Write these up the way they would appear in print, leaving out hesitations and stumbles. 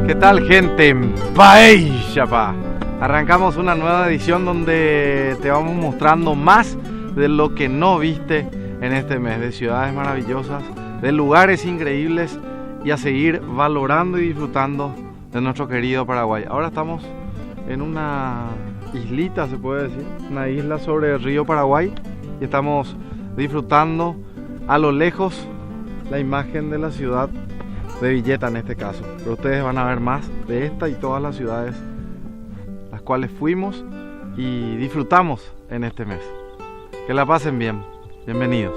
¿Qué tal, gente? ¡Bye, chapa! Arrancamos una nueva edición donde te vamos mostrando más de lo que no viste en este mes, de ciudades maravillosas, de lugares increíbles y a seguir valorando y disfrutando de nuestro querido Paraguay. Ahora estamos en una islita, se puede decir, una isla sobre el río Paraguay, y estamos disfrutando a lo lejos la imagen de la ciudad de Villeta en este caso, pero ustedes van a ver más de esta y todas las ciudades las cuales fuimos y disfrutamos en este mes. Que la pasen bien, bienvenidos.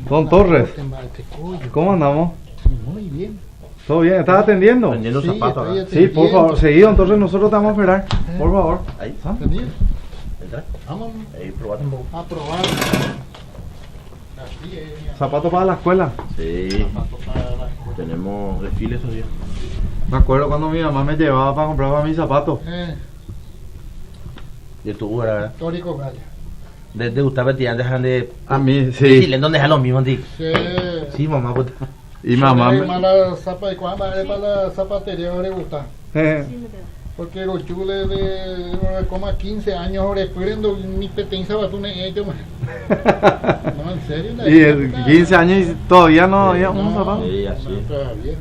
Don Torres, ¿cómo andamos? Muy bien. ¿Todo bien? ¿Estás atendiendo? Vendiendo zapatos, ¿verdad? Sí, por favor, seguí, don Torres, nosotros te vamos a esperar. Por favor. Ahí, ¿Entendido? entra. Vamos Ahí, probate un poco. a probar. Zapatos para la escuela. Sí, tenemos desfiles esos días. Me acuerdo cuando mi mamá me llevaba para comprar para mis zapatos. Y tú, ¿verdad? Histórico Gaya. ¿Te gustaba que dejan de... A mí, Sí, sí. ¿en dónde dejan los mismos, tío? Sí. Sí, mamá, pues. Y mamá me... Para la zapatería no le gusta. Porque los chules de como 15 años ahora prendo mi petín zapatune ellos. No, en serio. Y 15 años y todavía no había un zapato. Sí, así. Todavía.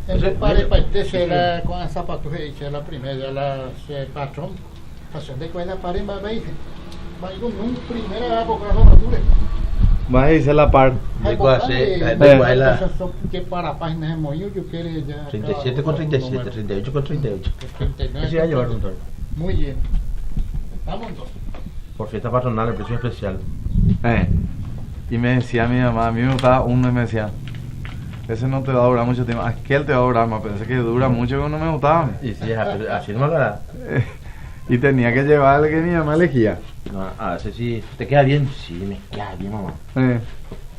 Entonces, para este será con los zapatos hechos la primera, la patrón. Pasión de cuál la paren, va a ver. Va a ir con un primera época de zapatos. Vas a irse la par. ¿De cuál es la...? Que para páginas de Moño yo quiero ya... 37 con 37, 38 con 38. ¿Qué se va a llevar, don Torres? Muy bien. Vamos entonces. Por fiesta patronal, el precio especial. Y me decía mi mamá, a mí me gustaba uno y me decía, ese no te va a durar mucho tiempo, aquel te va a durar más, pensé que dura mucho y no me gustaba. Y sí, así no me hará. Y tenía que llevar el que mi mamá elegía. No, a veces sí, ¿te queda bien? Sí, me queda bien, mamá.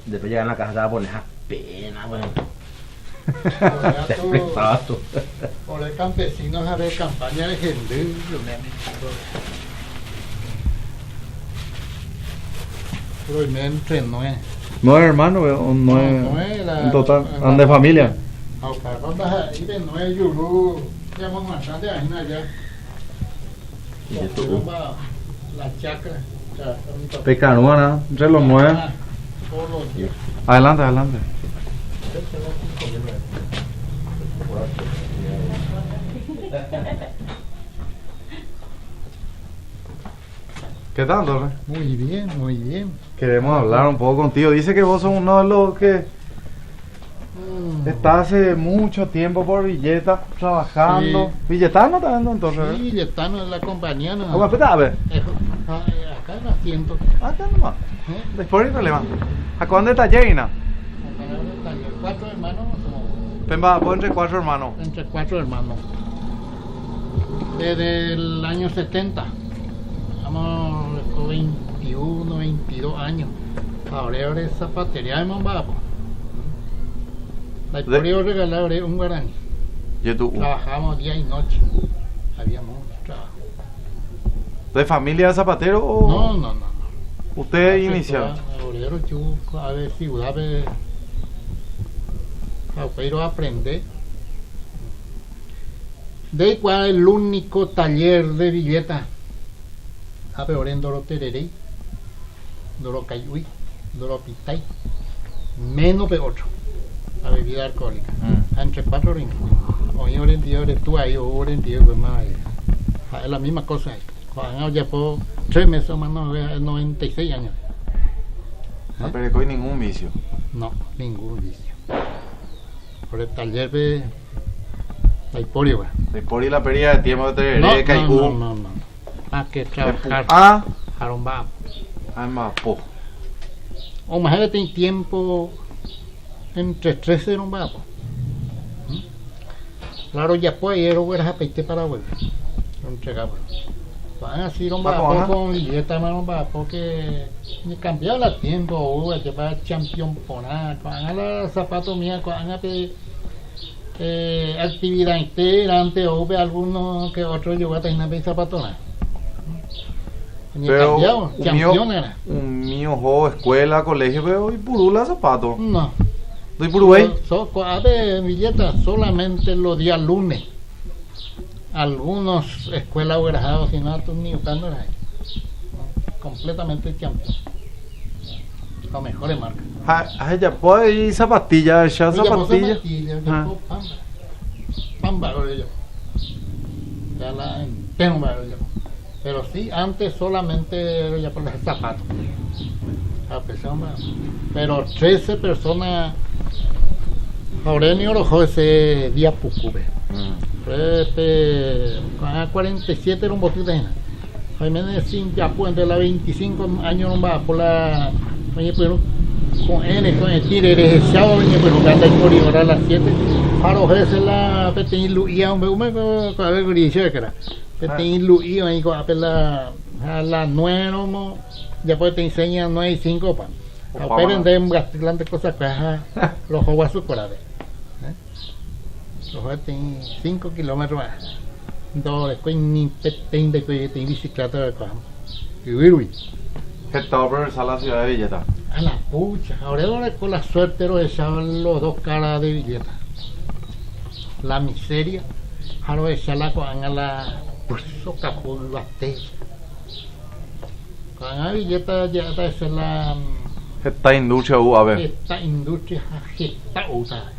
Después llegar a la casa te vas a poner a pena, bueno. Te expresabas tú. Por el campesino a ver campaña de gente. Pero me entrenó. No es hermano, no es en total, son de familia. Aunque cuando ahí de no es yuru, ya vamos bastante allá. Y tú. La chacra. Pecaruana, entre los 9. Todos los días. Adelante, adelante. ¿Qué tal, Torre? Muy bien, muy bien. Queremos hablar un poco contigo. Dice que vos sos uno de los que está hace mucho tiempo por Villeta trabajando. Sí. ¿Villetano también, entonces? Sí, están en la compañía. ¿No? ¿Cómo está? A ver. Acá en asiento. Acá nomás. Después no le va. ¿A dónde está Jaina? 4 hermanos. Pemba, vos entre 4 hermanos. Entre 4 hermanos. Desde el año 70. Vamos con 21, 22 años. Ahora es zapatería de Mombapo. La historia regalar un guaraní. Trabajamos día y noche. Había mucho trabajo. ¿De familia de zapatero o...? No. ¿Usted inició? Obrero, yo a ver si ciudad de... Pero aprender. De cuál el único taller de Villeta. A peor en Doro Tererey, Doro Cayuy, Doro Pitay. Menos peor. La bebida alcohólica. Entre 4 rines. Hoy orientado tú ahí, o orientado pues más. Es la misma cosa. Cuando ya por 3 meses más 96 años. No pero hay ningún vicio. No, ningún vicio. Por el taller de la Hiporio. La Hiporio y la pería de tiempo de Tereré, Caicú. No. Hay que trabajar. Jaromba. Más po. O más que tiene tiempo entre 13 no va. Claro, ya pues ayer voy a pedir para volver. No entregaba. Van así no va con dieta no va porque me cambiaba la tiempo o llevar champion ponar van a la zapato mía van a pedir actividad integrante o ve alguno que otro lleva a tener pedir zapatona. Pero un mío juego escuela, colegio, pero y purula zapato. No. ¿Doy puruey? A ver, Villeta solamente los días lunes. Algunos escuelas grajados, si no, tú ni buscando ahí. Completamente campeón. Lo mejor de marca. Ya puede ir zapatilla, ya zapatilla. Pamba, lo yo. Ya la entero, lo yo. Pero sí, antes solamente ya por los zapatos. Pero 13 personas. Aurenio Rojo ese día Pucube. 47 era un botín de henna. Jiménez sin ya entre la 25 años no va por la. Oye, pero con N, con el tire de echado, oye, pero canta y por ahora a las 7. Para ese la peteñi luía, un begume con a ver griche que era. Peteñi luía ahí con a la 9 no ya pues te enseñan 9 y 5 pa. Pero de grandes cosas que los juegos azucarados. Los juegos tienen 5 kilómetros más. Entonces, ni peteñi de que tiene bicicleta de campo. Y virui. ¿Qué está por la ciudad de Villeta? A la pucha, ahora con la suerte lo echaban los 2 caras de Villeta. La miseria, ahora echarla con a la socapul bastella. Con a Villeta ya está la esta industria a ver. Esta industria está usada.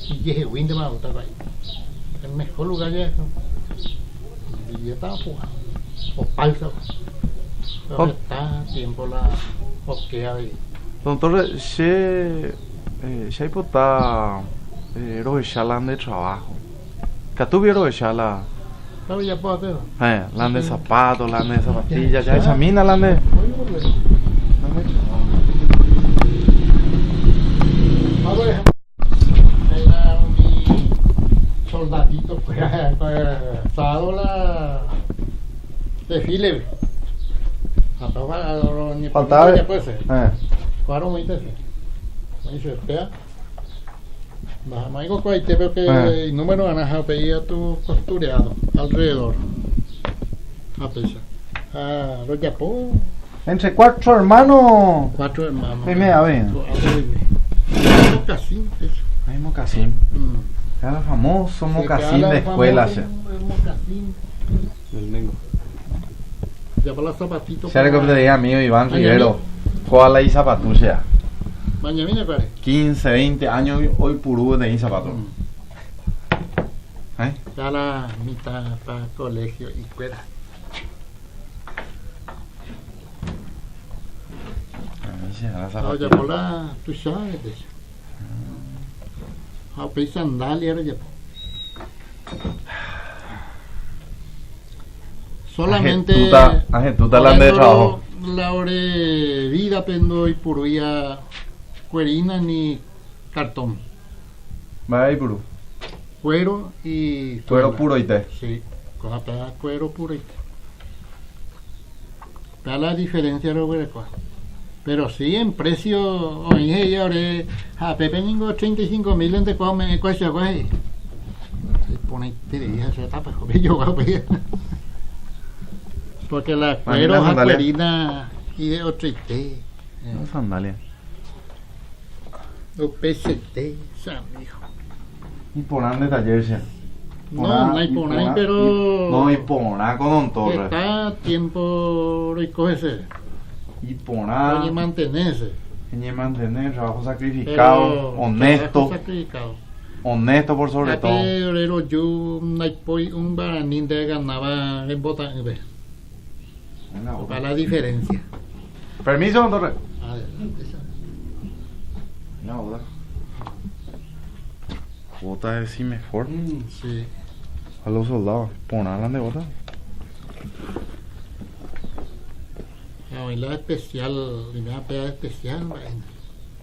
Y es el de más usada ahí. El mejor lugar ya es Villeta o Palsa. Pero está tiempo la bosquea de. Entonces, si hay está Roechala de trabajo. ¿Qué tuvieron Roechala ¿Sabes ya puedo hacer? Lande zapatos, lande zapatillas, ya esa mina, lande. Era un soldadito, pues, sábado la desfile. Faltaba. Cuadro muy te me dice, espera. Me digo que te veo que el número ganas a pedir a tu costureado alrededor. A pesar. Lo yapó. Entre 4 hermanos. 4 hermanos. Dime, a ver. Mocasín, eso. Ay, mocasín. Era famoso mocasín de escuela. El mocasín. El negro. Ya para los zapatitos. Se le diga amigo Iván Rivero. ¿Cuál es zapatulla? Mañana, ¿cuál es? 15, 20 años hoy purú de zapatos. Ya la mitad para colegio y escuela. Ya por la, tú sabes de eso. A pedir sandalia ya. Solamente tú la de trabajo. La hora vida pendo y puruía cuerina ni cartón. Va ahí puro. Cuero y cuero puro y té. Sí, con la peda cuero puro y té. Da la diferencia lo que pero sí en precio oye ya ahora a Pepe ningo 35.000 en te come cuesta güey. Se pone te dije se tapa yo voy porque la cuero a cuerina y de otro y té. No sandalia. O PCT, hijo. Y ponan de taller, ¿sí? No hay ponan, pero... No, y ponan con Don Torres. Está tiempo recogerse. Y ponan... Oye, mantenerse. Oye, mantener, trabajo sacrificado, pero, honesto. Trabajo sacrificado. Honesto por sobre todo. Pero yo, un baranín de ganaba en botan. Para la diferencia. Permiso, Don Torres. Adelante, no, ¿verdad? Bota es sí mejor. Sí. A los soldados. Ponerla de bota. No, y la especial, primera pega especial, bueno.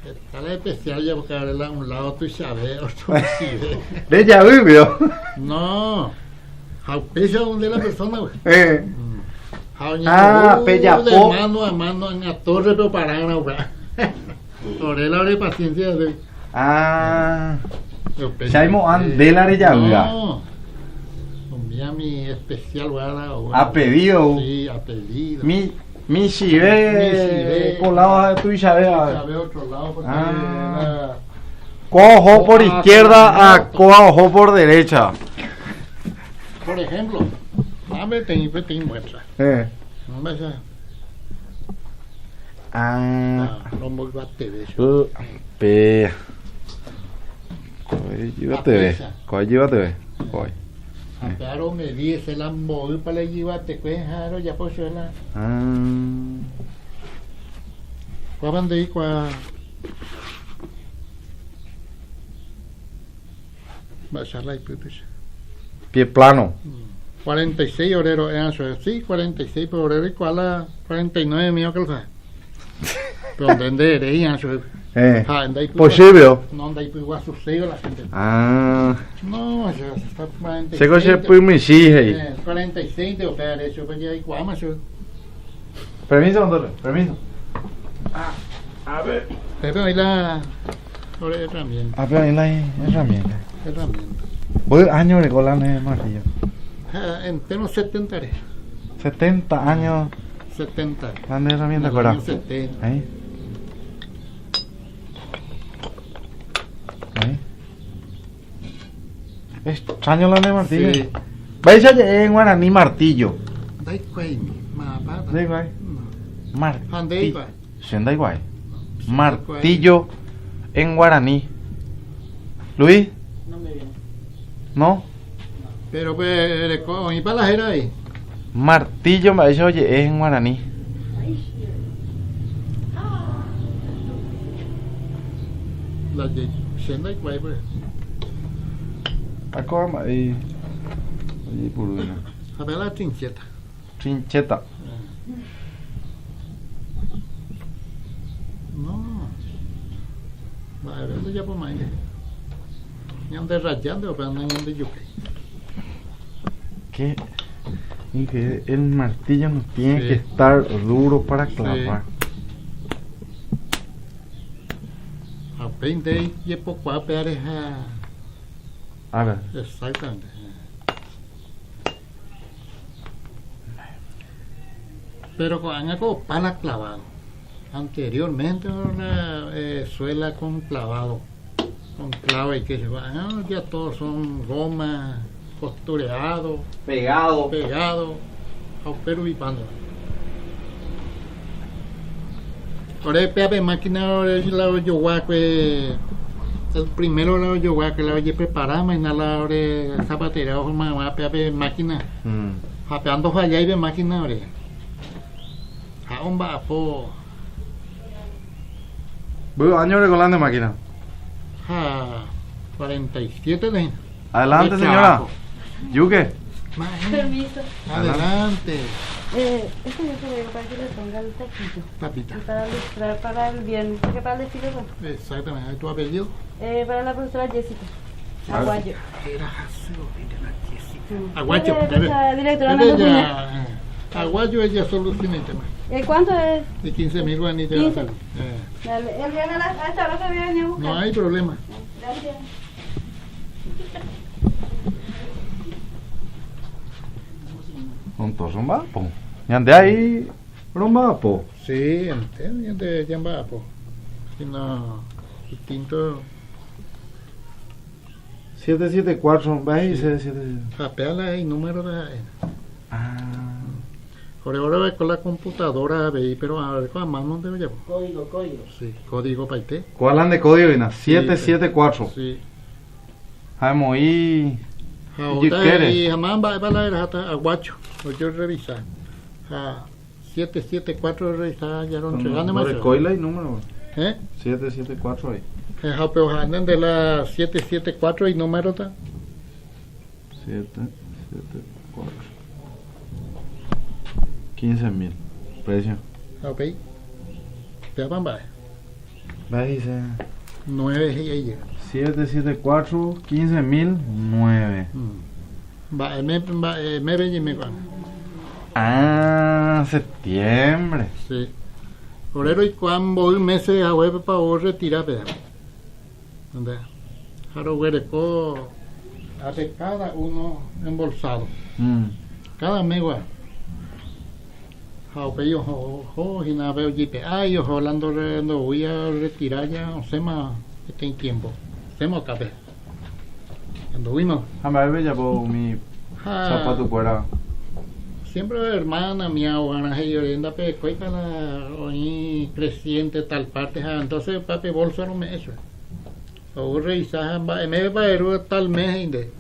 Está la especial ya porque ahora a un lado tú sabes, otro sí ve. ¿De ya vivió? No. A peso donde la persona, güey. Pella de mano a mano en la torre preparada, güey. Por él abre paciencia de. Shaimo Andela de Yaga. No. Envía mi especial guarda. ¿A pedido? Sí, a pedido. Mi chive. Por lado de tu Isabel. Otro lado porque cojo por izquierda a cojo por derecha. Por ejemplo, dame te muestra. No me sé. No me va a te ver. Pe. Llévate. Claro, me dice la móvil para llevarte, claro, ya pues la. ¿Cuándo de qua? Va a ser la pie plano. 46 horeros en eso, sí, 46 por horero y cuál a 49 mío que lo sabe. Pero entender, eso. Posible. No, andai pues igual sucedió la gente. No, eso está 46. Se coge pues mi hija. 46 de operar eso, pues ya hay guamas. Permiso, doctor, permiso. A ver. Pero ahí la herramienta. Pero ahí la herramienta. Herramienta. ¿Voy años de colane martillo? En tenos 70. 70 años. 70. ¿Dónde herramienta cora? 70. Ahí. Extraño la de martillo. Sí. ¿Vais a llegar en guaraní martillo? Dai quay, mapata. Dai quay. Martillo. Sendai guay. Martillo en guaraní. Luis. No me viene. ¿No? Pero pues, ¿y para la jera ahí? Martillo me dice, oye, es en guaraní. La de Sendai guay, pues. Acá, ahí. Allí por una. ¿Sabes la trincheta? Trincheta. No. Va a ver, ya por más. Ya ande rayando, pero no ande yuque. Que el martillo no tiene Sí. que estar duro para clavar. A 20 y poco a pegar es A ver. exactamente. Pero con algo pala clavado. Anteriormente era una suela con clavado, con clave y que ya todos son goma, costureado, Pegado. pegado, pero y pando. Ahora pepe máquina ahora la yoguaque, el primero la yoguaque la oye preparada y nada ahora zapatera o más pepe máquina, japeando falla y de máquina ahora. A un bapo. ¿Vos años regulando máquina? 47 de Adelante, de señora. trabajo. Yuque. Permiso. Adelante, Esto yo te digo para que le ponga el taquito. papita. Y para ilustrar para el bien, porque para el desfile, bueno. Exactamente, ¿tu apellido? Para la profesora Jessica. Aguayo. Era Jessica. Mm. Aguayo, La directora Ella, no me Aguayo ella soluciona el tema. ¿Cuánto es? De 15.000 guanitas. 15. Dale, el viene a esta hora que viene a buscar. No hay problema. Gracias. Un torrombapo. Y ande ahí, rombapo. Sí, entiendo, ya va, pues. Si no, distinto, 774, ¿veis? 774. japeala y número de. Ah. Ahora ve con la computadora, veí, pero a ver con la mano debe llevar. Código. Sí, código para usted. ¿Cuál ande código, Ina? 774. Sí. Vamos ahí. Ahora y jamás va a la hasta aguacho. Yo revisar. 774 revisar ya lo entregando más. Coila y número. ¿Eh? 774 ahí. Pero andan de la 774 y número está. 774. 15.000. Precio. Ok. Te van va. ¿Veis? 9 y ella. 774, 15.009. Me ve y me va. Ah, septiembre. Sí. Orero y cuando voy meses a web para retirar pedal. ¿Dónde? Ahora huereco hace cada uno embolsado. Cada mes va. Yo y nada veo jipe. Yo hablando no voy a retirar ya, no sé más que tengo tiempo. Hacemos café. Cuando fuimos. A ver, ya por mi zapato fuera. Siempre hermana mía o ganas y orienda pe para la creciente tal parte entonces papi bolsa no me eso o revisar me va a tal mes inde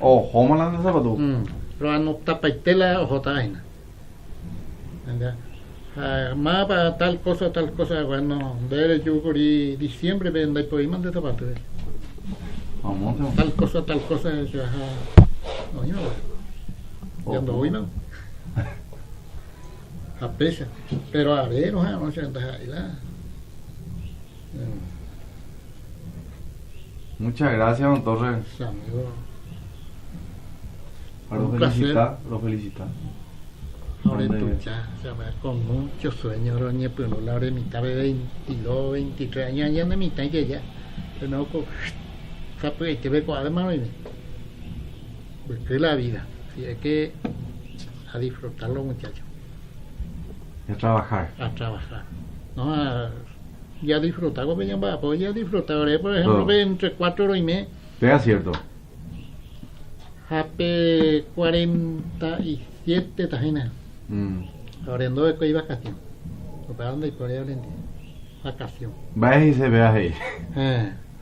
Oh, ¿cómo la de zapato? pero no tapaitela o jotaina más para tal cosa bueno ver yo por diciembre vende por imán de zapatos Vamos, tal cosa eso no yo cuando voy no a pesa pero a ver no se anda ahí la Muchas gracias, don Torres. amigo Lo felicita. ahora tú ya se va con muchos sueños roñe pero no la hora de mitad de 22 23 años ya de mitad que ya pero no pues te ve con además porque es la vida y hay que a disfrutarlo muchachos Y a trabajar. a trabajar no ya disfrutar como ya va pues ya disfrutar por ejemplo ve entre 4 horas y media Pega cierto. hace 47 tajinas ahora en 2 hay vacación para dónde por ahí vacación Ves y se ve ahí.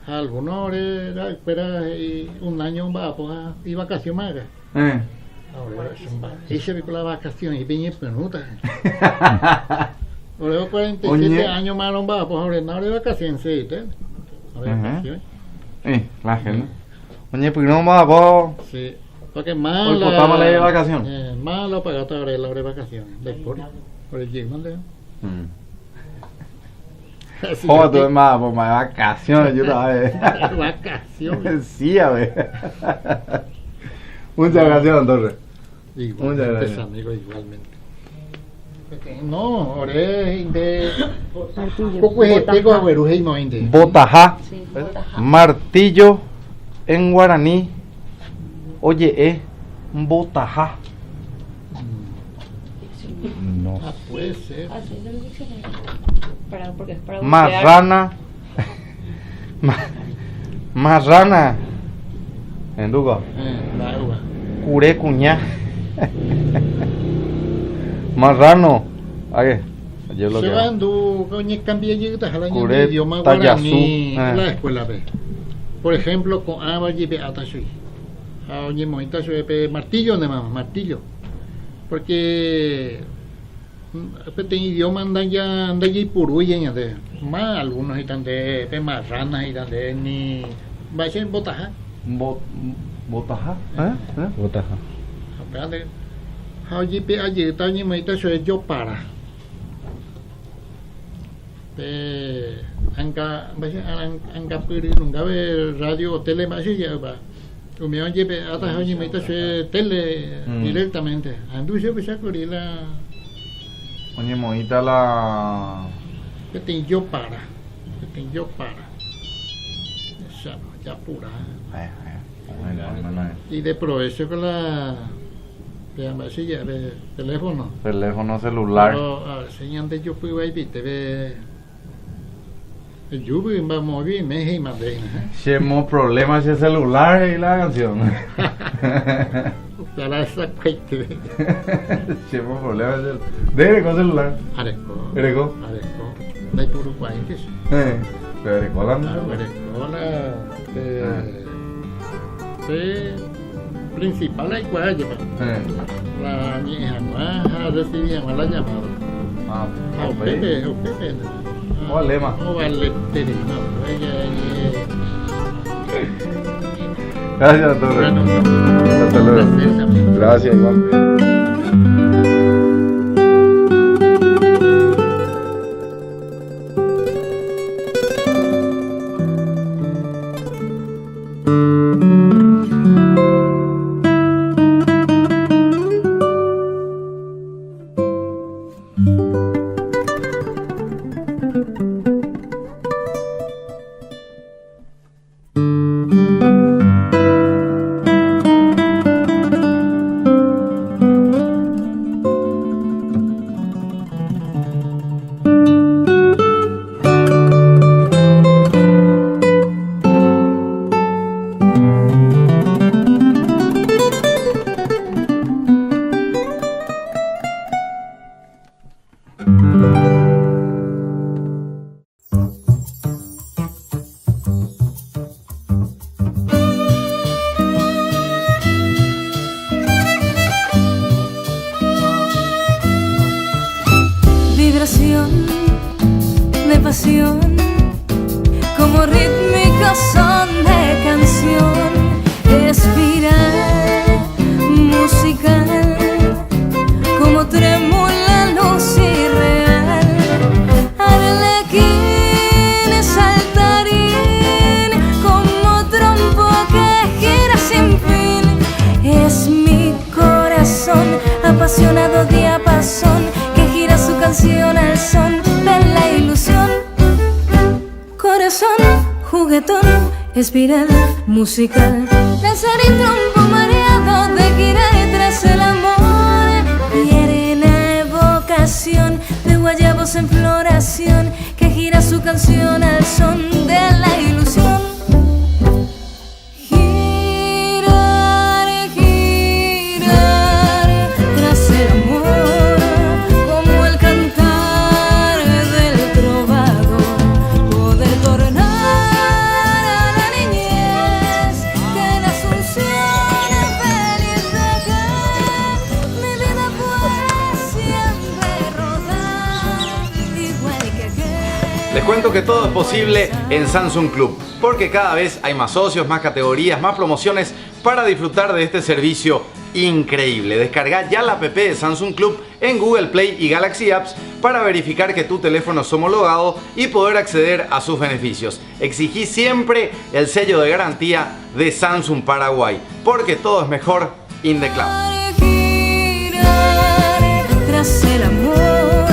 algunos ahora espera un año va pues y vacación más ahora ese ve con la vacación y viene penuta ahora 47 años más no va pues ahora no de vacación sí ahora vacación La gente. Oye, pues no va vos. sí Porque más hoy potamos la vacación. Más lo pagato ahora la hora de vacaciones. Después, por el gym, ¿no? Oh, tú es más, por más vacaciones, yo sabes. Vacaciones. Sí, a ver. Muchas gracias, entonces. Muchas gracias, amigo, igualmente. No, ahora es de. Poco es pego a ver, no de. Botajá. Martillo en guaraní. Oye, botajá. No. Puede ser. Marrana. Marrana. En Duga. La uva. Curé cuñá. Marrano. Ahí. Yo lo se que. van du coñe cambia llegada a la Curé idioma Tayazú. guaraní la escuela ve. Por ejemplo, con abaye atasui. Oye, moita pe martillo de mamá, martillo. Porque este idioma andan ya puruyen de más algunos están de marranas y de ni va a ser botaja. Botajá. Botajá. Espérate. Oye, pe ayer tañi moita yo para. Angka puri nunca ve radio o tele más ya va. Me oye hasta hoy me está tele directamente. Andu se pesa corila. Oye, moita la. Que tengo yo para. Esa ya pura. Y de provecho con la silla de teléfono. Teléfono celular. Pero señante yo fui ahí te ve. Yo voy a mover me y mandé. Hemos problemas ese celular y la canción. Para esa cuete. Hemos problemas de con celular. Areco. De Uruguay que es. Pero Arecola. Arecola de principal hay cuál lleva. La niña más recibía la llamada. O Pepe. O Lema. O vale, gracias, doctor. Bueno, hasta luego. Gracias, igual. De pasión, como rítmicos son de canción, espiral musical, como trémula luz irreal, arlequín, saltarín, como trompo que gira sin fin, es mi corazón, apasionado diapasón, que gira su canción al son de la ilusión. Corazón, juguetón, espiral musical, danzarín, trompo mareado de girar tras el amor, y arena evocación de guayabos en floración, que gira su canción al son de la ilusión. Les cuento que todo es posible en Samsung Club, porque cada vez hay más socios, más categorías, más promociones para disfrutar de este servicio increíble. Descarga ya la app de Samsung Club en Google Play y Galaxy Apps para verificar que tu teléfono es homologado y poder acceder a sus beneficios. Exigí siempre el sello de garantía de Samsung Paraguay, porque todo es mejor in the cloud. Tras el amor,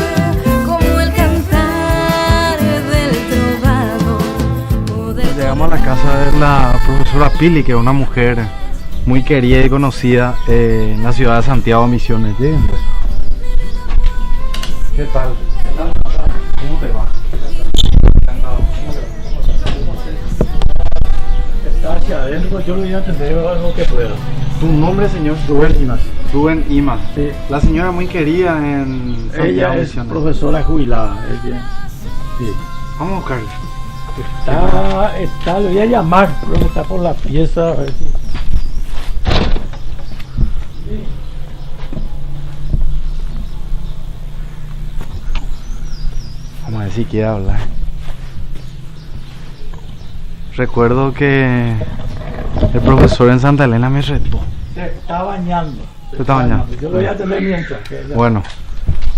como el cantar del trovador. Llegamos a la casa de la profesora Pili, que es una mujer muy querida y conocida en la ciudad de Santiago, Misiones. Lleguen, pues. ¿Qué tal? ¿Cómo te va? Está hacia adentro, yo lo voy a atender lo que pueda. ¿Tu nombre, señor? Rubén Imas. Rubén Imas. Sí. La señora muy querida en Santiago, Ella es Misiones. profesora jubilada. Ella, sí. Vamos a buscarle. Está, le voy a llamar, pero está por la pieza. A ver si... Vamos a ver si quiere hablar. Recuerdo que el profesor en Santa Elena me retó. Se está bañando. Se está bañando. Yo lo voy a atender mientras. Bueno,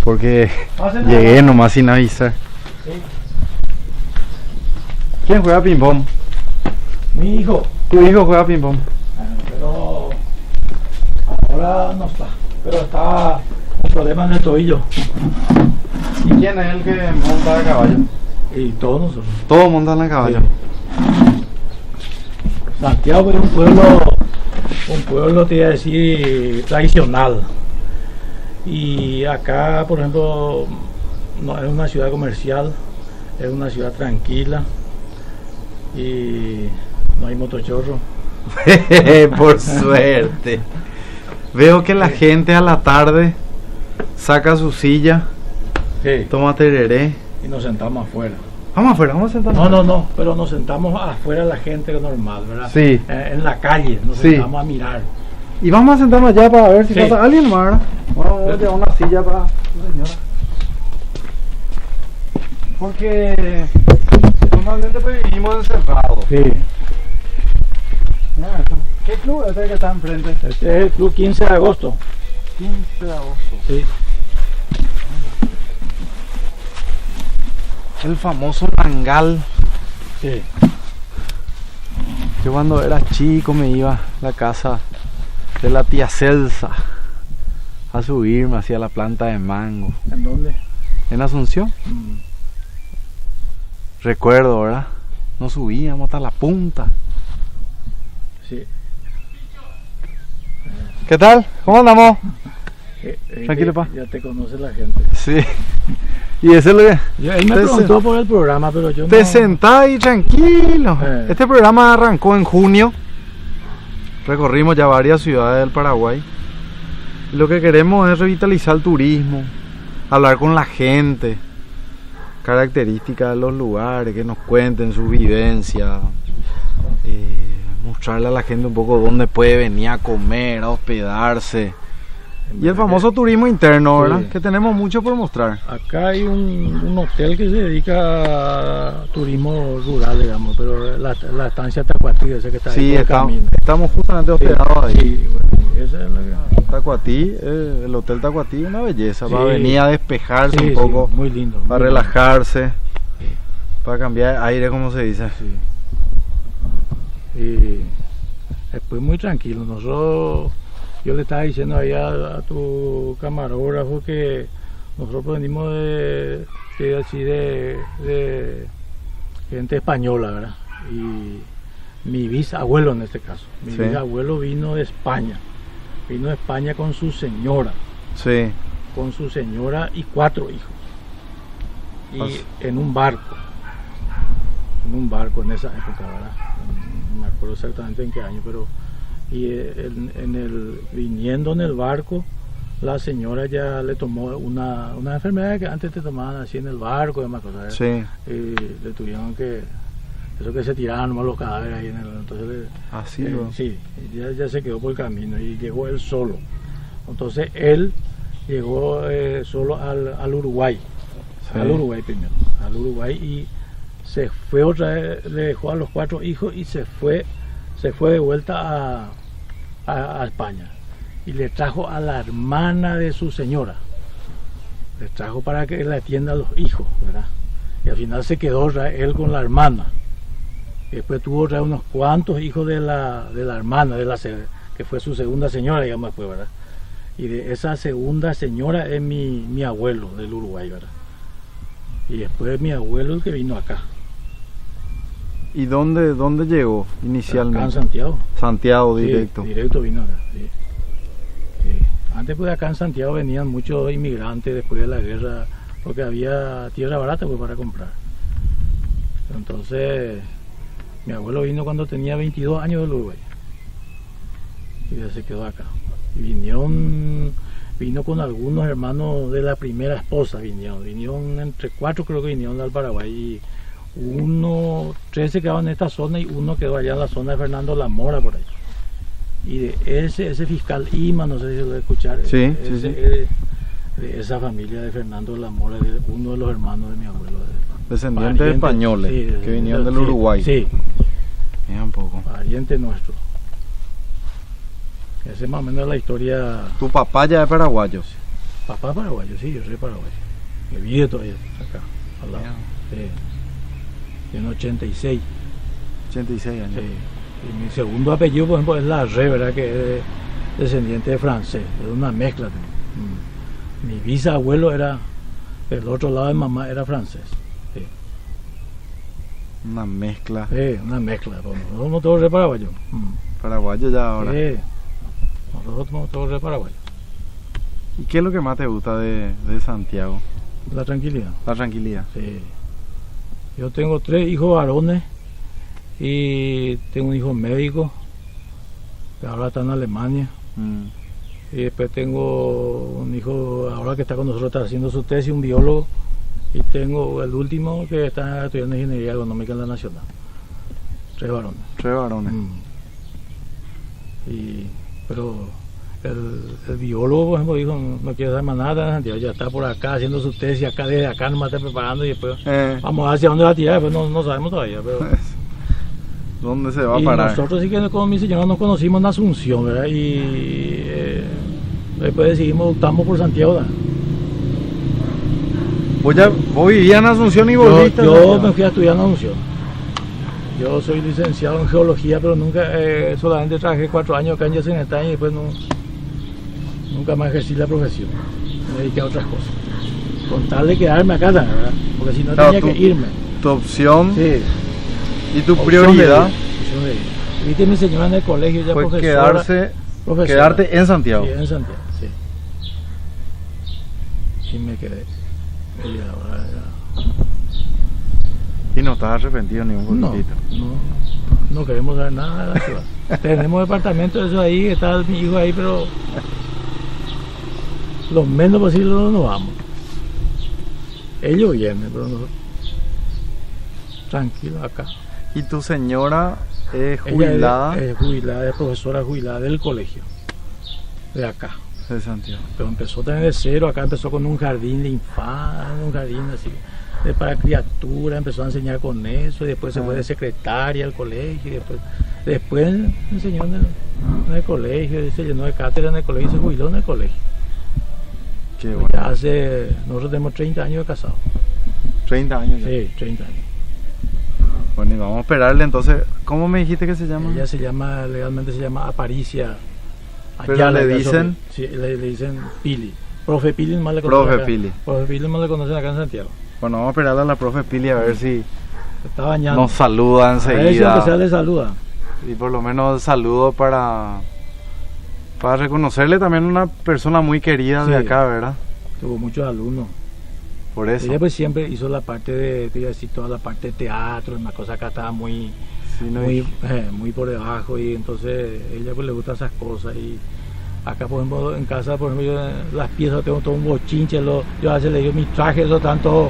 porque Pásenle llegué a- nomás sin avisar. Sí. ¿Quién juega ping pong? Mi hijo. Tu hijo juega ping pong. Pero ahora no está. Pero está con problemas en el tobillo. ¿Y quién es el que monta a caballo? Y todos nosotros. Todos montan a caballo. Santiago es un pueblo, te iba a decir, tradicional. Y acá, por ejemplo, no es una ciudad comercial, es una ciudad tranquila y no hay motochorro. Por suerte. Veo que la gente a la tarde saca su silla, Sí. toma tereré. Y nos sentamos afuera. Vamos afuera, vamos a sentarnos. No, pero nos sentamos afuera la gente normal, ¿verdad? Sí. En la calle, nos Sí. sentamos a mirar. Y vamos a sentarnos allá para ver si Sí. pasa alguien más, ¿verdad? Vamos a llevar una silla para la señora. Porque normalmente pues vivimos encerrados. Sí. Mira esto. ¿Qué club es el que está enfrente? Este es el club 15 de agosto. 15 de agosto. Sí. El famoso Nangal. Sí. Yo cuando era chico me iba a la casa de la tía Celsa a subirme hacia la planta de mango. ¿En dónde? En Asunción. Mm. Recuerdo, ¿verdad? Nos subíamos hasta la punta. Sí. ¿Qué tal? ¿Cómo andamos? Tranquilo, pa. Ya te conoce la gente. Sí. Y eso es lo que... Él me Te preguntó por el programa, pero yo Te no... sentás ahí tranquilo. Eh. Este programa arrancó en junio. Recorrimos ya varias ciudades del Paraguay. Lo que queremos es revitalizar el turismo, hablar con la gente, características de los lugares, que nos cuenten su vivencia, mostrarle a la gente un poco dónde puede venir a comer, a hospedarse. Y el famoso turismo interno, ¿verdad? Sí. Que tenemos mucho por mostrar. Acá hay un hotel que se dedica a turismo rural, digamos, pero la estancia Tacuatí, ese que está ahí Sí, por el camino. estamos justamente hospedados ahí. Sí, bueno, esa es la que... Tacuatí, el hotel Tacuatí, una belleza, Sí. para venir a despejarse Sí, un poco, sí, muy lindo. para muy relajarse, Sí. para cambiar aire, como se dice. lindo. Y después muy tranquilo. Nosotros, yo le estaba diciendo ahí a tu camarógrafo que nosotros venimos de gente española, ¿verdad? Y mi bisabuelo en este caso, mi Sí. bisabuelo vino de España con su señora, Sí, y 4 hijos, y en un barco en esa época, ¿verdad? No me acuerdo exactamente en qué año, pero viniendo en el barco, la señora ya le tomó una enfermedad que antes te tomaban así en el barco y demás cosas, sí, y le tuvieron que, eso que se tiraban nomás los cadáveres ahí entonces así sí, ya se quedó por el camino y llegó él solo. Entonces él llegó solo al Uruguay, Sí. al Uruguay primero, y se fue otra vez, le dejó a los 4 hijos y se fue de vuelta a España y le trajo a la hermana de su señora. Le trajo para que le atienda a los hijos, ¿verdad? Y al final se quedó él con la hermana. Y después tuvo unos cuantos hijos de la hermana, que fue su segunda señora, digamos después, ¿verdad? Y de esa segunda señora es mi abuelo del Uruguay, ¿verdad? Y después mi abuelo el que vino acá. ¿Y dónde llegó inicialmente? Acá en Santiago. Santiago directo. Sí, directo vino acá, sí. Sí. Antes pues acá en Santiago venían muchos inmigrantes después de la guerra, porque había tierra barata pues para comprar. Entonces, mi abuelo vino cuando tenía 22 años del Uruguay. Y ya se quedó acá. Y vino con algunos hermanos de la primera esposa, vinieron entre 4 creo que vinieron al Paraguay. Y 3 se quedaban en esta zona y uno quedó allá en la zona de Fernando La Mora por ahí. Y de ese fiscal Ima, no sé si lo voy a escuchar, sí. De esa familia de Fernando La Mora, de uno de los hermanos de mi abuelo. Descendientes de españoles, sí, que vinieron del Uruguay. Sí. Mira un poco. Pariente nuestro. Esa es más o menos la historia. ¿Tu papá ya es paraguayo? Papá paraguayo, sí, yo soy paraguayo. Me vive todavía acá, al lado. Sí. En 86. 86 años. Sí. Y mi segundo apellido, por ejemplo, es Larré, ¿verdad? Que es descendiente de francés, es una mezcla. Mi bisabuelo era, del otro lado de mamá era francés. Sí. Una mezcla. Sí, una mezcla. Nosotros todos de paraguayo. Paraguayo ya ahora. Sí. Nosotros somos todos de paraguayo. ¿Y qué es lo que más te gusta de Santiago? La tranquilidad. La tranquilidad. Sí. Yo tengo 3 hijos varones y tengo un hijo médico que ahora está en Alemania. Y después tengo un hijo ahora que está con nosotros, está haciendo su tesis, un biólogo. Y tengo el último que está estudiando ingeniería económica en la Nacional. 3 varones. 3 varones. Pero el biólogo, por ejemplo, dijo, no quiere saber más nada, Santiago ya está por acá haciendo su tesis, acá desde acá nomás está preparando y después vamos a ver hacia dónde va a tirar, pues no sabemos todavía. Pero... ¿Dónde se va a y parar? Nosotros sí que con mi señora nos conocimos en Asunción, ¿verdad? Y después decidimos, optamos por Santiago, ¿verdad? ¿Vos vivías en Asunción y volviste? Yo me fui a estudiar en Asunción. Yo soy licenciado en geología, pero nunca, solamente trabajé 4 años acá en Yacinetá y después nunca más ejercí la profesión. Me dediqué a otras cosas. Con tal de quedarme acá, ¿verdad? Porque si no tenía que irme. Tu opción sí. Y tu prioridad. Viste, mi señora en el colegio ya fue profesora. Quedarte en Santiago. Sí, en Santiago, sí. Y me quedé. Y ahora ¿Y no estás arrepentido ni un poquitito? No queremos dar nada de la ciudad. Tenemos departamento, eso ahí, está mi hijo ahí, pero lo menos posible no nos vamos. Ellos vienen, pero nosotros tranquilos acá. ¿Y tu señora es jubilada? Ella es jubilada, es profesora jubilada del colegio, de acá. De Santiago. Pero empezó también de cero, acá empezó con un jardín de infancia, un jardín así. Para criaturas, empezó a enseñar con eso, y después se fue de secretaria al colegio, y después enseñó en el colegio, se llenó de cátedra en el colegio y se jubiló en el colegio. Qué bueno. Ya nosotros tenemos 30 años de casados. 30 años ya. Sí, 30 años. Bueno, y vamos a esperarle entonces. ¿Cómo me dijiste que se llama? Ella legalmente se llama Aparicia. Pero le dicen... Sí, le dicen Pili. Profe Pili más le conocen. Profe Pili. Profe Pili más le conocen acá en Santiago. Bueno, vamos a esperarle a la profe Pili a ver si está bañando. Nos saluda enseguida. A ver si aunque sea le saluda. Y por lo menos saludo para reconocerle también una persona muy querida de acá, ¿verdad? Tuvo muchos alumnos. Por eso. Ella pues siempre hizo la parte de, te iba a decir, toda la parte de teatro, una cosa acá estaba muy por debajo, y entonces ella pues le gustan esas cosas. Y acá, por ejemplo, en casa, por ejemplo, yo las piezas tengo todo un bochinche, yo a veces le digo mis trajes, eso tanto,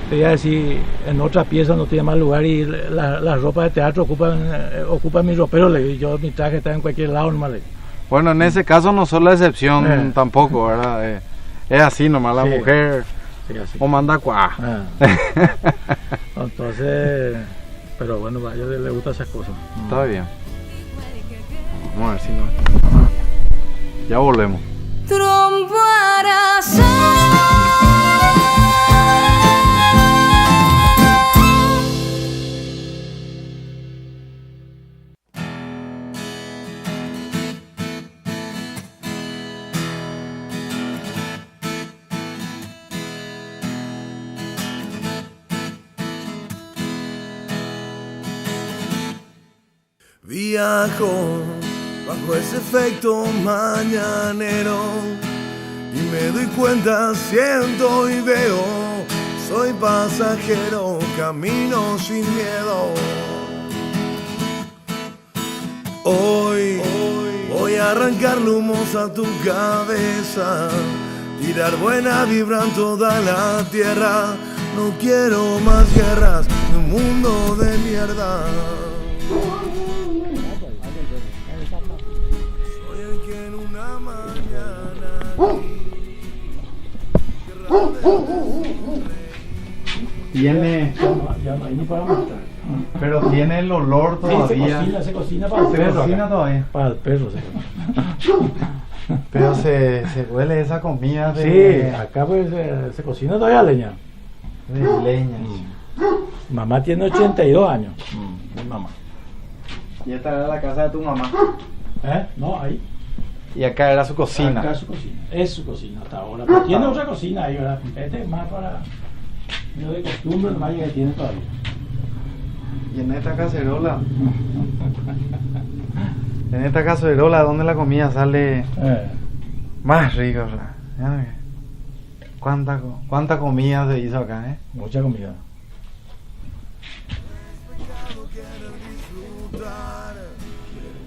te iba a decir, en otras piezas no tiene más lugar y las ropas de teatro ocupan mi ropero, le digo, yo mi traje está en cualquier lado nomás. Bueno, en ese caso no son la excepción tampoco, ¿verdad? Es así nomás, la mujer o manda cuá. Entonces, pero bueno, a ella le gustan esas cosas. Está bien. Vamos a ver si no. Ya volvemos. Trompo Arasa. Viajo bajo ese efecto mañanero y me doy cuenta, siento y veo, soy pasajero, camino sin miedo. Hoy voy a arrancar humos a tu cabeza, tirar buena vibra en toda la tierra. No quiero más guerras, un mundo de mierda. Soy el que en una mañana Tiene, Ya no hay ni para mostrar. pero tiene el olor todavía. Se cocina para el Se perro. cocina acá. todavía. Para el perro se cocina. Pero se huele esa comida Sí, de, acá pues se cocina todavía leña. de leña. Mamá tiene 82 años. Mi mamá. Y esta era la casa de tu mamá. No, ahí. Y acá era su cocina. Acá es su cocina. Es su cocina hasta ahora. Pero tiene otra cocina ahí, ¿verdad? Este es más para. Yo de costumbre, el más que tiene todavía. Y en esta cacerola. En esta cacerola donde la comida sale más rica, ¿verdad? Ya, ¿Cuánta comida se hizo acá, Mucha comida.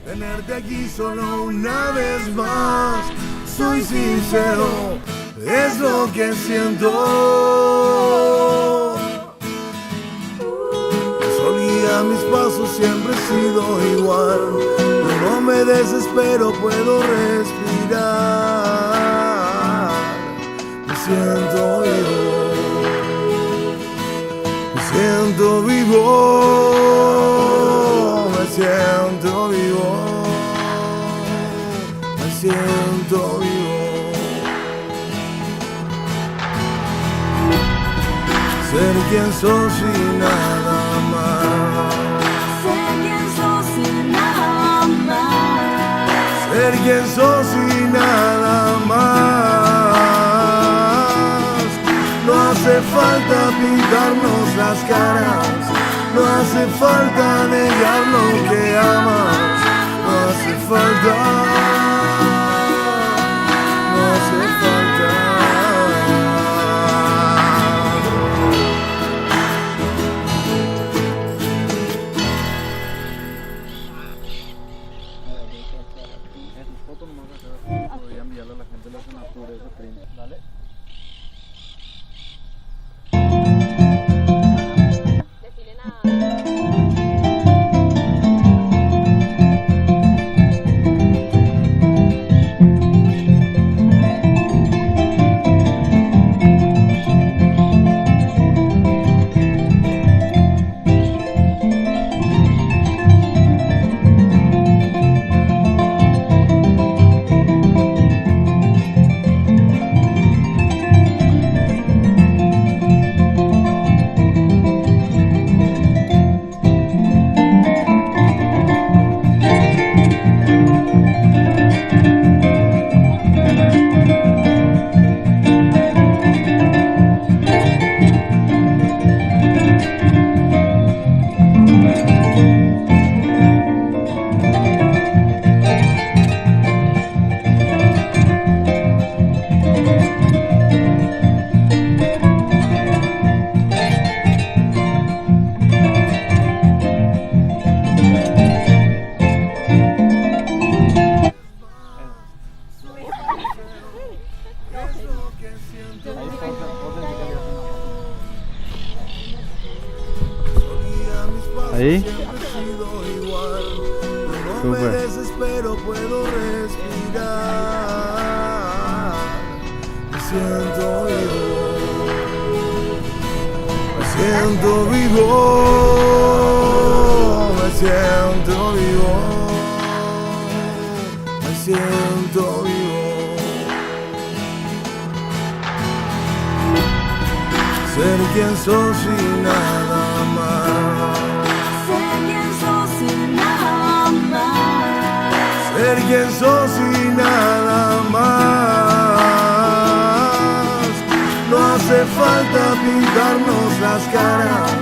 tenerte aquí solo una vez más. Soy sincero, es lo que siento. Solía mis pasos, siempre he sido igual. Yo no me desespero, puedo respirar. Me siento vivo. Me siento vivo. Me siento vivo. Me siento vivo. Ser quien sos y nada más. Ser quien sos y nada más. Ser quien sos y nada más. No hace falta pintarnos las caras. No hace falta negar lo que amas. No hace falta. No hace falta. Ahí. No me Súper. desespero, puedo respirar. Me siento vivo. Me siento vivo. Me siento vivo. siento vivo. Ser quien sos y nada más. Ser quien sos y nada más. Ser quien sos y nada más. No hace falta pintarnos las caras,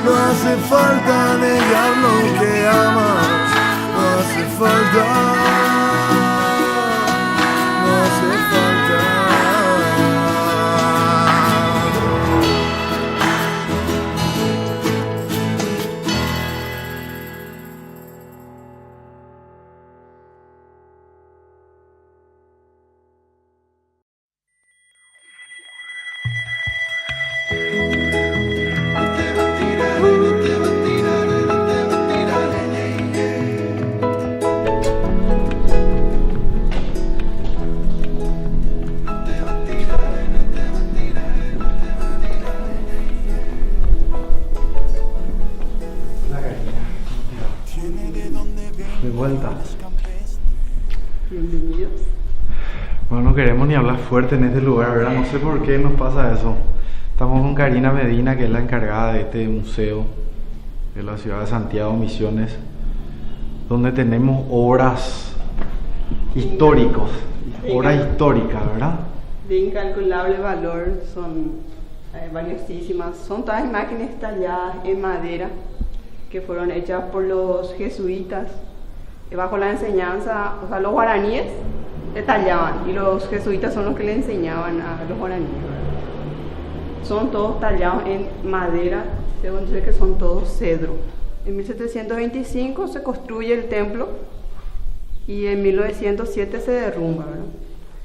no hace falta negar lo que amas, no hace falta, no hace falta. De vuelta. Bienvenidos. Bueno, no queremos ni hablar fuerte en este lugar, ¿verdad? No sé por qué nos pasa eso. Estamos con Karina Medina, que es la encargada de este museo de la ciudad de Santiago, Misiones, donde tenemos obras históricas, ¿verdad? De incalculable valor, son valiosísimas. Son todas imágenes talladas en madera que fueron hechas por los jesuitas bajo la enseñanza, o sea, los guaraníes le tallaban y los jesuitas son los que le enseñaban a los guaraníes, ¿verdad? Son todos tallados en madera, según dice que son todos cedro. En 1725 se construye el templo y en 1907 se derrumba, ¿verdad?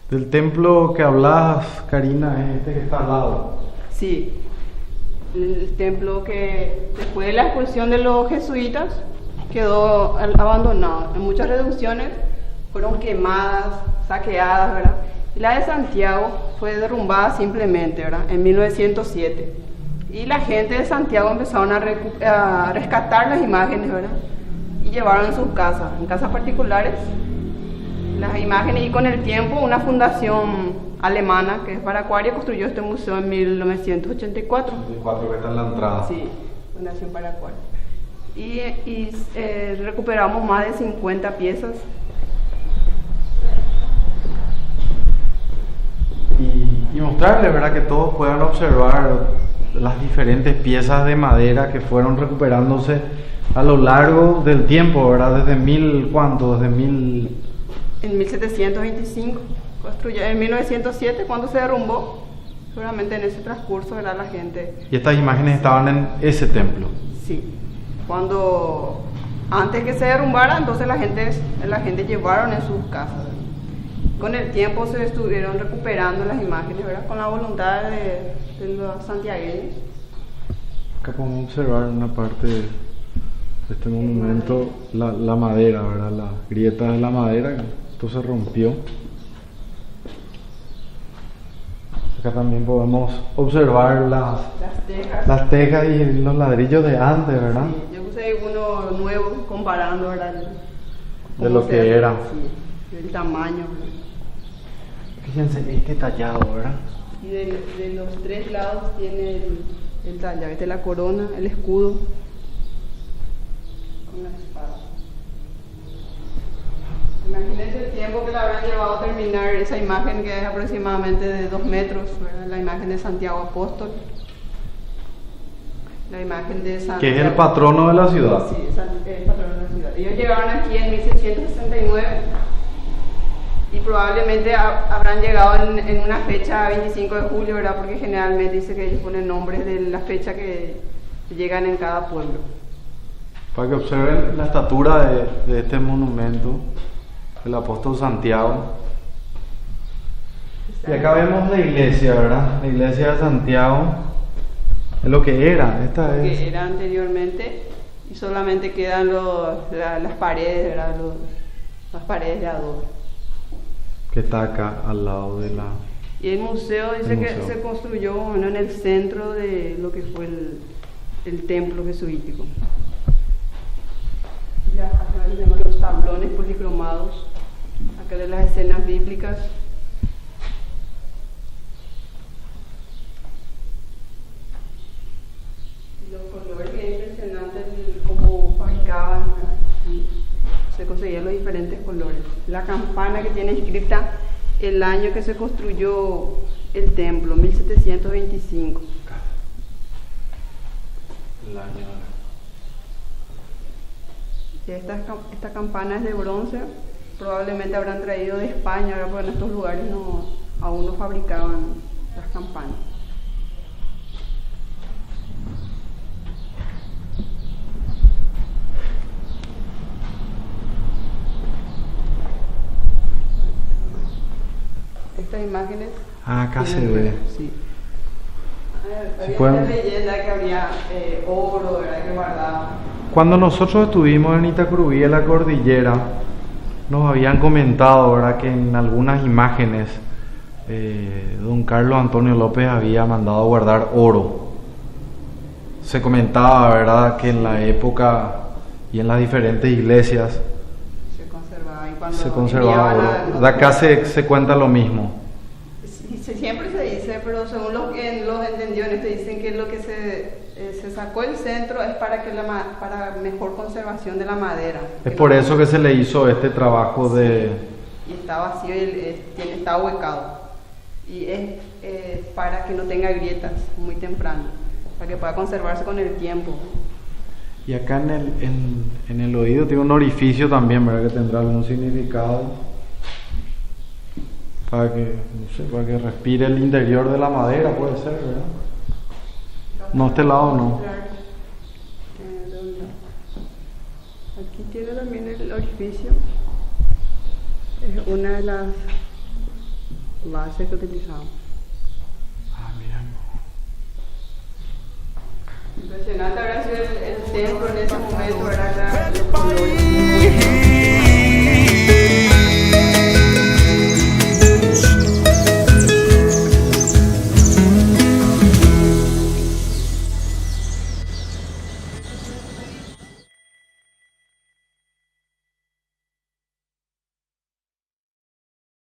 Del templo que hablabas, Karina, es este que está al lado. Sí, el templo que después de la expulsión de los jesuitas quedó abandonado. En muchas reducciones fueron quemadas, saqueadas, ¿verdad? Y la de Santiago fue derrumbada simplemente, ¿verdad? En 1907. Y la gente de Santiago empezaron a rescatar las imágenes, ¿verdad? Y llevaron en sus casas, en casas particulares, las imágenes. Y con el tiempo una fundación alemana, que es Paracuaria, construyó este museo en 1984. 84, que está en la entrada. Sí, Fundación Paracuaria. Y recuperamos más de 50 piezas. Y mostrarles, ¿verdad?, que todos puedan observar las diferentes piezas de madera que fueron recuperándose a lo largo del tiempo, ¿verdad? Desde En 1725, en 1907, cuando se derrumbó, seguramente en ese transcurso, ¿verdad?, la gente... Y estas imágenes estaban en ese templo. Sí, antes que se derrumbara, entonces la gente llevaron en sus casas. Con el tiempo se estuvieron recuperando las imágenes, ¿verdad?, con la voluntad de los santiagueños. Acá podemos observar una parte de este monumento, la madera, ¿verdad?, las grietas de la madera, esto se rompió. Acá también podemos observar las tejas y los ladrillos de antes, ¿verdad? Sí, yo puse uno nuevo comparando, ¿verdad?, de lo que era. Sí, el tamaño, ¿verdad? Fíjense este tallado, ¿verdad? Y de los tres lados tiene el tallado, este, la corona, el escudo con la espada. Imagínense el tiempo que le habrán llevado a terminar esa imagen, que es aproximadamente de 2 metros, ¿verdad? La imagen de Santiago Apóstol, la imagen de Santiago, que es el patrono de la ciudad. Sí, es el patrono de la ciudad. Ellos llegaron aquí en 1669 y probablemente habrán llegado en una fecha 25 de julio, ¿verdad? Porque generalmente dice que ellos ponen nombres de la fecha que llegan en cada pueblo. Para que observen la estatura de este monumento, el apóstol Santiago. Y acá vemos la iglesia, ¿verdad? La iglesia de Santiago es lo que era. Lo que era anteriormente, y solamente quedan las paredes, ¿verdad? Las paredes de adobe. Que está acá al lado de la... Y el museo dice que se construyó, bueno, en el centro de lo que fue el templo jesuítico. Ya acá tenemos los tablones policromados. acá de las escenas bíblicas. Los colores, que es impresionante cómo fabricaban, se conseguían los diferentes colores. La campana que tiene inscrita el año que se construyó el templo, 1725. El año. Esta campana es de bronce, probablemente habrán traído de España, ¿verdad? Porque en estos lugares aún no fabricaban las campanas. Estas imágenes. Acá se ve. Sí. Si Había pueden- una leyenda que había oro, ¿verdad? Que guardaban. Cuando nosotros estuvimos en Itacurubí, en la cordillera, nos habían comentado, ¿verdad?, que en algunas imágenes don Carlos Antonio López había mandado guardar oro. Se comentaba, ¿verdad?, que en la época y en las diferentes iglesias Se conservaba. Y cuando se conservaba enviaban oro. De acá se cuenta lo mismo. Siempre se dice, pero según los entendiones te dicen que lo que se sacó el centro es para mejor conservación de la madera. Es por eso que se le hizo este trabajo de... Y está vacío y está ahuecado. Y es para que no tenga grietas muy temprano, para que pueda conservarse con el tiempo. Y acá en el oído tiene un orificio también, ¿verdad?, que tendrá algún significado. Para que, no sé, para que respire el interior de la madera, puede ser, ¿verdad? No, este lado no. Aquí tiene también el orificio. Es una de las bases que utilizamos. Ah, mira. Impresionante habrá sido el templo en ese momento, ¿verdad? Los colores.